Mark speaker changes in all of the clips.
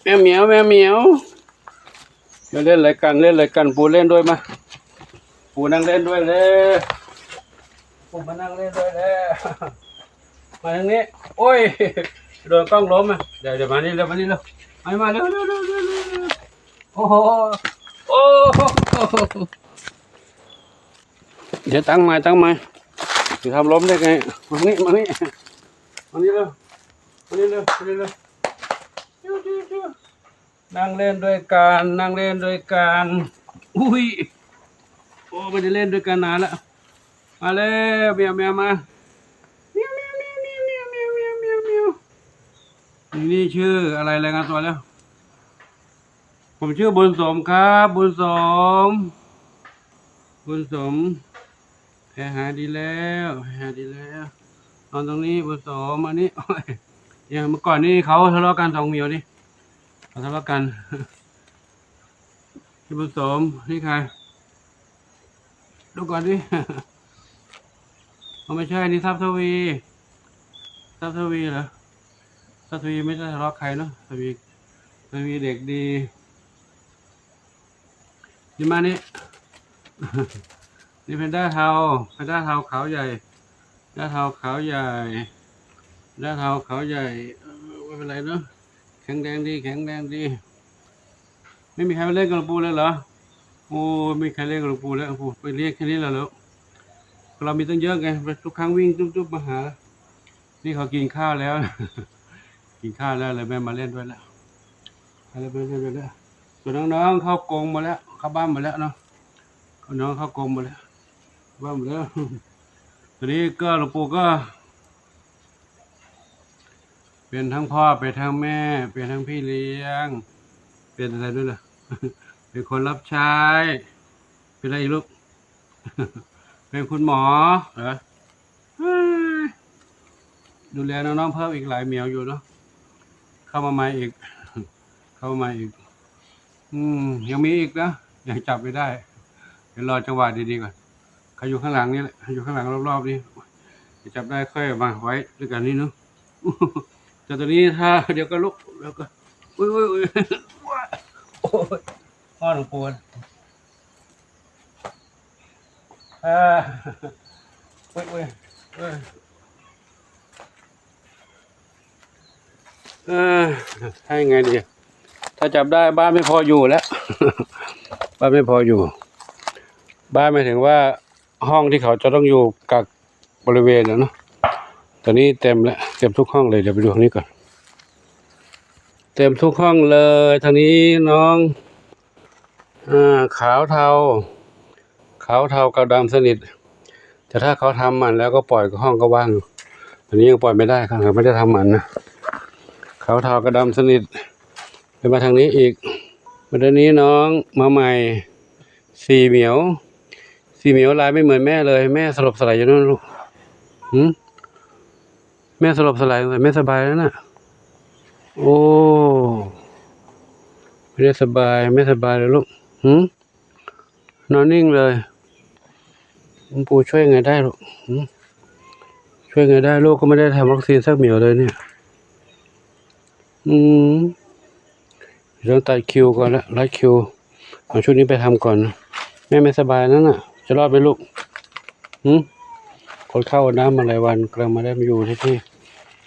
Speaker 1: แมวเหมียวแมวเหมียวมาเล่นอะไรกันเล่นอะไรกันปูเล่นด้วยมาปูนั่งเล่นด้วยเลยปูมานั่งเล่นด้วยเลยมาทางนี้โอ้ยโดนกล้องล้มอ่ะเดี๋ยวมานี่เร็วมานี่เร็วมาเร็วเร็วเร็วเร็วโอ้โหโอ้เดี๋ยวตั้งไม้จะทำล้มได้ไงมานี่เร็วมานี่เร็วมานี่เร็วนั่งเล่นด้วยกันอุ้ยโอ้ไม่ได้เล่นด้วยกันนานแล้วมาแล้วเมียวมาเมียวนี่ชื่ออะไรรายงานตัวแล้วผมชื่อบุญสมครับบุญสมแผลหายดีแล้วนอนตรงนี้บุญสมอันนี้อย่างเมื่อก่อนนี่เขาทะเลาะกันสองเมียวนี่เขาทะเลาะกันที่บุญสมนี่ใครดูก่อนดิไม่ใช่นี่ทรัพย์ทวีเหรอทรัพย์ทวีไม่ได้ทะเลาะใครเนาะทวีเด็กดีนี่มานี่ นี่เป็นด้าเทาขาวใหญ่ด้าเทาขาวใหญ่ไม่เป็นไรเนาะแข็งแรงดีไม่มีใครมาเล่นกับหลวงปู่เลยเหรอโอ้ไม่มีใครเล่นกับหลวงปู่แล้วหลวงปู่ไปเรียกแค่นี้แล้วเรามีตั้งเยอะไงทุกครั้งวิ่งจุ๊บมาหานี่เขากินข้าวแล้ว เลยแม่มาเล่นด้วยแล้วอะไรไปเล่นด้วยแล้วส่วนน้องๆเข้ากรงมาแล้วเข้าบ้านมาแล้วเนาะน้องเข้ากรงมาแล้วบ้านมาแล้วตอนนี้ก็หลวงปู่ก็เป็นทั้งพ่อเป็นทั้งแม่เป็นทั้งพี่เลี้ยงเป็นอะไรด้วยล่ะ เป็นคนรับใช้เป็นอะไรลูก เป็นคุณหมอเหรอดูแลน้องๆเพิ่มอีกหลายเหมียวอยู่เนาะเข้ามาใหม่อีก ยังมีอีกนะยังจับไม่ได้เดี๋ยวรอจังหวะดีๆก่อนเขาอยู่ข้างหลังนี่แหละอยู่ข้างหลังรอบๆนี่จับได้ค่อยมาไว้ด้วยกันนี่เนาะ แต่ตอนนี้ถ้าเดี๋ยวก็ลุกแล้วก็อุ้ยโอ้ยพ่อหลวงปู่อุ้ยให้ไงดีถ้าจับได้บ้านไม่พออยู่แล้ว บ้านไม่พออยู่บ้านหมายถึงว่าห้องที่เขาจะต้องอยู่กักบริเวณนะเนาะตอนนี้เต็มแล้วเต็มทุกห้องเลยเดี๋ยวไปดูทางนี้ก่อนเต็มทุกห้องเลยทางนี้น้องขาวเทากับดำสนิทแต่ถ้าเขาทำมันแล้วก็ปล่อยก็ห้องก็ว่างอยู่ตอนนี้ยังปล่อยไม่ได้ครับไม่ได้ทำมันนะขาวเทากับดำสนิทไปมาทางนี้อีกวันนี้น้องมาใหม่สี่เหมียวลายไม่เหมือนแม่เลยแม่สลบสลายอยู่นั่นลูกแม่สลบสลายไม่สบายแล้วน่ะโอ้ไม่ได้สบายไม่สบายเลยลูกนอนนิ่งเลยปู่ช่วยไงได้ลูกช่วยไงได้ลูกก็ไม่ได้ทำวัคซีนสักเหมียวเลยเนี่ยต้องตัดคิวก่อนละรัดคิวเอาชุดนี้ไปทำก่อนแม่ไม่สบายนั่นน่ะจะรอดไหมลูกคนเข้าน้ำมาหลายวันกำลังมาได้มาอยู่ที่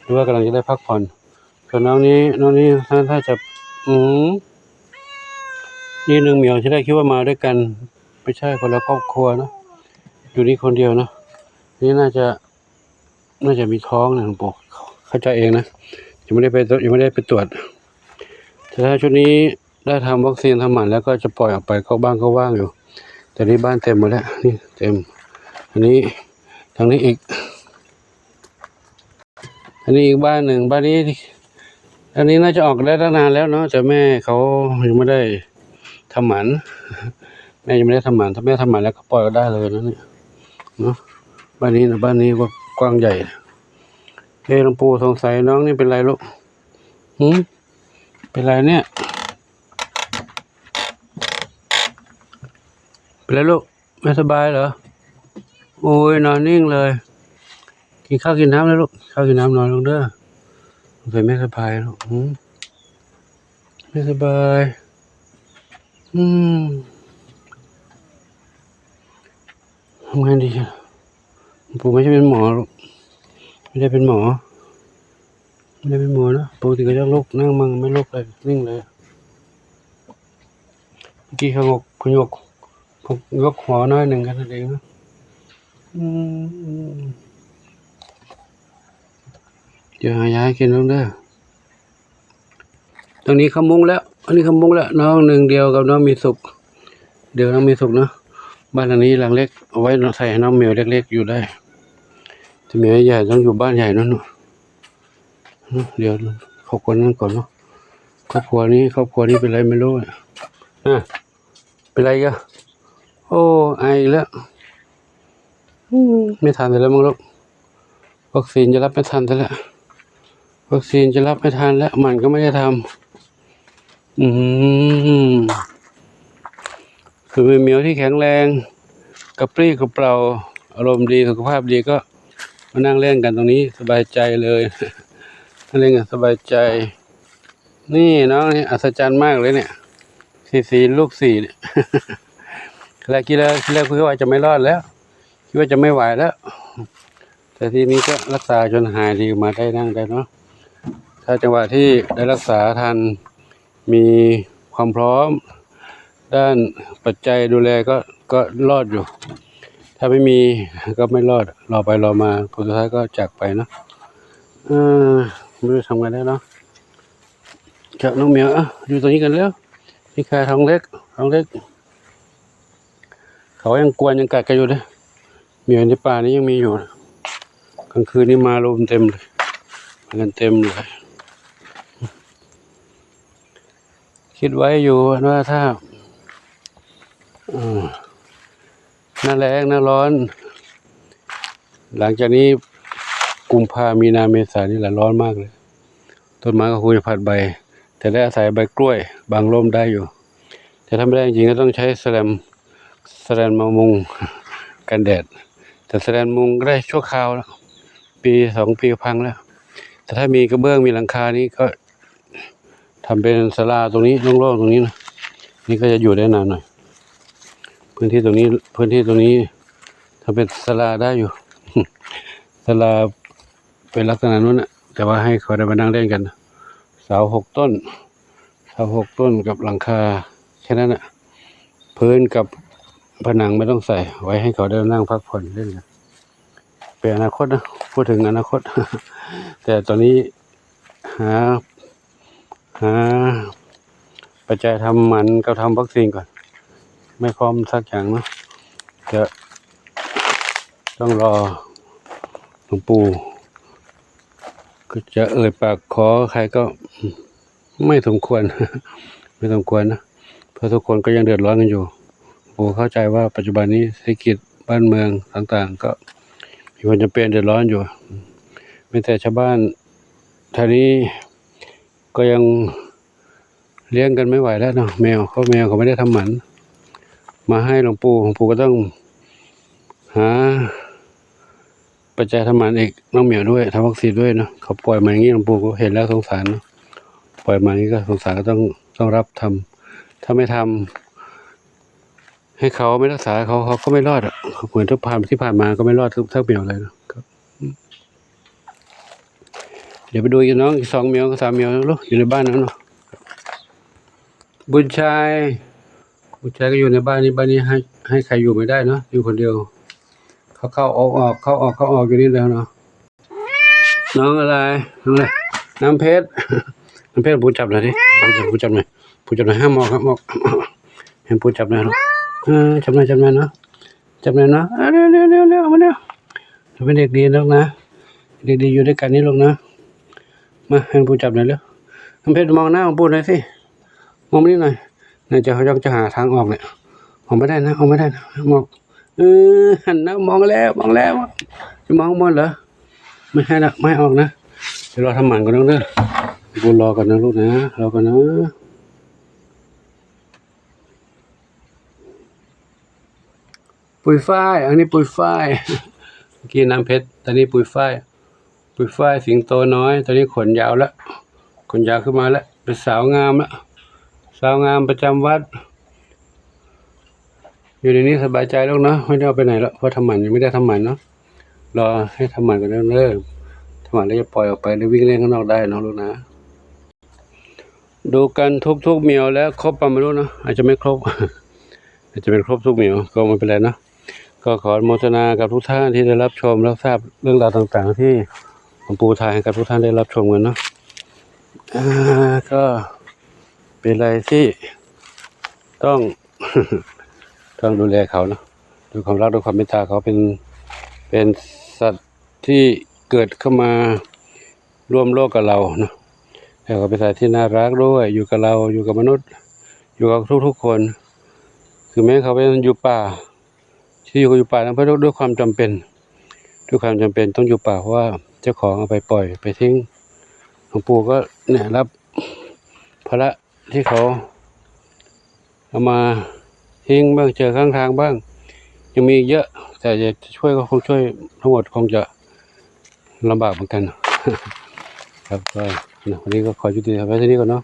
Speaker 1: หรือว่ากำลังจะได้พักผ่อนส่วนน้องนี้ถ้าจะนี่หนึ่งเหมียวจะได้คิดว่ามาด้วยกันไม่ใช่คนละครอบครัวนะอยู่นี่คนเดียวนะนี่น่าจะมีท้องนะหลวงปู่เข้าใจเองนะยังไม่ได้ไปตรวจแต่ถ้าชุดนี้ได้ทำวัคซีนทำหมันแล้วก็จะปล่อยออกไปเข้าบ้านก็ว่างอยู่แต่นี้บ้านเต็มหมดแล้วนี่เต็มอันนี้ทางนี้อีกบ้านหนึ่งบ้านนี้อันนี้น่าจะออกได้ตั้งนานแล้วเนาะแต่แม่เขายังไม่ได้ทำหมันแม่ยังไม่ได้ทำหมันถ้าแม่ทำหมันแล้วก็ปล่อยก็ได้เลยนะเนี่ยเนาะบ้านนี้ก็กว้างใหญ่หลวงปู่สงสัยน้องนี่เป็นไรลูกเป็นไรเนี่ยเป็นไรลูกไม่สบายเหรอโอ้ยนอนนิ่งเลยกินข้าวกินน้ำเลยลูกข้าวกินน้ำนอนลงเด้อสงสัยไม่สบายลูก ไม่สบายทำไงดีปู่ไม่ใช่เป็นหมอหรอกไม่ได้เป็นหมอไม่ได้เป็นหมอนะปกติก็จะลุกนั่งมั่งไม่ลุกเลยนิ่งเลยเมื่อกี้เขายกหัวน้อยหนึ่งกันนั่นเองนะเดี๋ยวหายาให้กินแล้วเด้อตรงนี้เขามุ้งแล้วอันนี้เขามุ้งแล้วน้องหนึ่งเดียวกับน้องมีสุขเดี๋ยวน้องมีสุขเนาะบ้านหลังนี้หลังเล็กเอาไว้ใส่ให้น้องเหมียวเล็กๆอยู่ได้แต่เหมียวใหญ่ต้องอยู่บ้านใหญ่นั่นเนาะเดี๋ยวครอบครัวนั้นก่อนเนาะครอบครัวนี้เป็นไรไม่รู้เป็นไรกันโอ้ไอแล้วไม่ทันแล้วมั้งลูกวัคซีนจะรับไม่ทันแล้ววัคซีนจะรับไม่ทันแล้วมันก็ไม่ได้ทำคือเป็นเหมียวที่แข็งแรงกระปรี้กระเปร่าอารมณ์ดีสุขภาพดีก็มานั่งเล่นกันตรงนี้สบายใจเลยนั่งเล่นกันสบายใจนี่น้องนี่อัศจรรย์มากเลยเนี่ยสี่ลูก4เนี่ยคิดแล้วคิดว่าจะไม่รอดแล้วคิดว่าจะไม่ไหวแล้วแต่ทีนี้ก็รักษาจนหายดีมาได้นั่งได้เนาะถ้าจังหวะที่ได้รักษาทันมีความพร้อมด้านปัจจัยดูแลก็รอดอยู่ถ้าไม่มีก็ไม่รอดรอไปรอมาผลสุดท้ายก็จากไปเนาะไม่รู้ทำไงได้เนาะจากน้องเหมียวอยู่ตรงนี้กันแล้วนี่ใครท้องเล็กเขายังกวนยังกัดกันอยู่เลยเหมียวในป่านี้ยังมีอยู่กลางคืนนี้มาลมเต็มเลยกันเต็มเลยคิดไว้อยู่ว่าถ้าหน้าแล้งหน้าร้อนหลังจากนี้กุมภามีนาเมษานี่แหละร้อนมากเลยต้นไม้ก็คงจะผัดใบแต่ได้อาศัยใบกล้วยบางร่มได้อยู่แต่ถ้าไม่ได้จริงก็ต้องใช้แสลนมามุงกันแดดแต่แสลนมุงก็ได้ชั่วคราวแล้วปี2 ปีพังแล้วแต่ถ้ามีกระเบื้องมีหลังคานี้ก็ทำเป็นศาลาตรงนี้โล่งๆตรงนี้นะนี่ก็จะอยู่ได้นานหน่อยพื้นที่ตรงนี้ทำเป็นศาลาได้อยู่ ศาลาเป็นลักษณะนู้นนะแต่ว่าให้เขาได้มานั่งเล่นกันเสา6 ต้นกับหลังคาแค่นั้นน่ะพื้นกับผนังไม่ต้องใส่ไว้ให้เขาได้นั่งพักผ่อนเล่นกันเป็นอนาคตนะพูดถึงอนาคต แต่ตอนนี้หาปัจจัยทำมันกับทำวัคซีนก่อนไม่พร้อมสักอย่างนะจะต้องรอหลวงปู่ก็จะเอ่ยปากขอใครก็ไม่สมควร ไม่สมควรนะเพราะทุกคนก็ยังเดือดร้อนกันอยู่ปู่เข้าใจว่าปัจจุบันนี้เศรษฐกิจบ้านเมืองต่างๆก็มีความจำเป็นเดือดร้อนอยู่ไม่แต่ชาวบ้านท่านี้ก็ยังเลี้ยงกันไม่ไหวแล้วเนาะแมวเขาไม่ได้ทำหมันมาให้หลวงปู่ก็ต้องหาปัจจัยทำหมันอีกน้องเหมียวด้วยทำวัคซีนด้วยเนาะเขาปล่อยมาอย่างนี้หลวงปู่ก็เห็นแล้วสงสารเนาะปล่อยมาอย่างนี้ก็สงสารก็ต้องรับทำถ้าไม่ทำให้เขาไม่รักษาเขาก็ไม่รอดอ่ะเหมือนที่ผ่านมาก็ไม่รอดทั้งเหมียวเลยนะครับเดี๋ยวไปดูอีกน้องอีก2 เหมียวกับ3 เหมียวนะลูกอยู่ในบ้านนั้นเนาะบุญชัยก็อยู่ในบ้านนี้ให้ใครอยู่ไม่ได้เนาะอยู่คนเดียวเข้าออกอยู่นี่แล้วเนาะน้องอะไรน้ำเพชรปูจับหน่อยดิปูจับหน่อยห้ามออกครับให้ปูจับหน่อยลูกจับหน่อยเนาะเร็วมาเร็วเป็นเด็กดีลูกนะเด็กดีอยู่ด้วยกันนี่ลูกนะมาให้ปูจับหน่อยเร็วน้ำเพชรมองหน้าของปูหน่อยสิมองนี่หน่อยน่าจะหาทางออกเนี่ยออกไม่ได้นะมองหันนะมองแล้วจะมองบนเหรอไม่ให้ละไม่ออกนะเดี๋ยวรอทำหมันก่อนน้องเด้อปูรอก่อนนะลูกนะรอก่อนนะปุยฝ้ายอันนี้ปุยฝ้ายเมื่อกี้น้ำเพชรตอนนี้ปุยฝ้ายสิงโตน้อยตอนนี้ขนยาวแล้วขนยาวขึ้นมาแล้วเป็นสาวงามแล้ว สาวงามประจำวัดอยู่ในนี้สบายใจแล้วเนาะไม่ได้เอาไปไหนแล้วเพราะทำหมันยังไม่ได้ทำหมันเนาะรอให้ทำหมันกันเริ่มทำหมันแล้วจะปล่อยออกไปหรือวิ่งเล่นข้างนอกได้เนาะลูกนะดูกันทุกเมียวแล้วครบประมาณรู้เนาะอาจจะไม่ครบ อาจจะเป็นครบทุกเมียวก็ไม่เป็นไรเนาะก็ขออนุโมทนากับทุกท่านที่ได้รับชมรับทราบเรื่องราวต่างๆที่หลวงปู่ถ่ายให้กับทุกท่านได้รับชมกันเนาะก็เป็นอะไรที่ต้อง ต้องดูแลเขาเนาะด้วยความรักด้วยความเมตตาเขาเป็นสัตว์ที่เกิดเข้ามาร่วมโลกกับเราเนาะแต่เขาเป็นสัตว์ที่น่ารักด้วยอยู่กับเราอยู่กับมนุษย์อยู่กับทุกๆคนคือแม้เขาเป็นอยู่ป่าที่อยู่ป่านั้นเพราะด้วยความจำเป็นด้วยความจำเป็นต้องอยู่ป่าเพราะว่าเจ้าของเอาไปปล่อยไปทิ้งหลวงปู่ก็เนี่ยรับภาระที่เขาเอามาทิ้งบ้างเจอข้างทางบ้างยังมีเยอะแต่จะช่วยก็คงช่วยทั้งหมดคงจะลำบากเหมือนกัน ครับก็วันนี้ก็ขอยุติไว้ที่นี้ก่อนเนาะ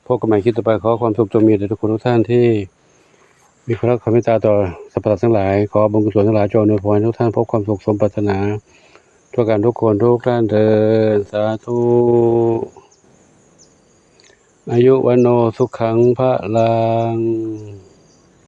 Speaker 1: พบกันใหม่คลิปต่อไปขอความสุขจงมีแด่ทุกคนทุกท่านที่มีความรักความเมตตาต่อสรรพสัตว์ทั้งหลายขอบุญกุศลทั้งหลายจงอำนวยพรให้ทุกท่านพบความสุขสมปรารถนาทั่วกันทุกคนทุกท่านเถิดสาธุอายุวันโนสุขังพระลัง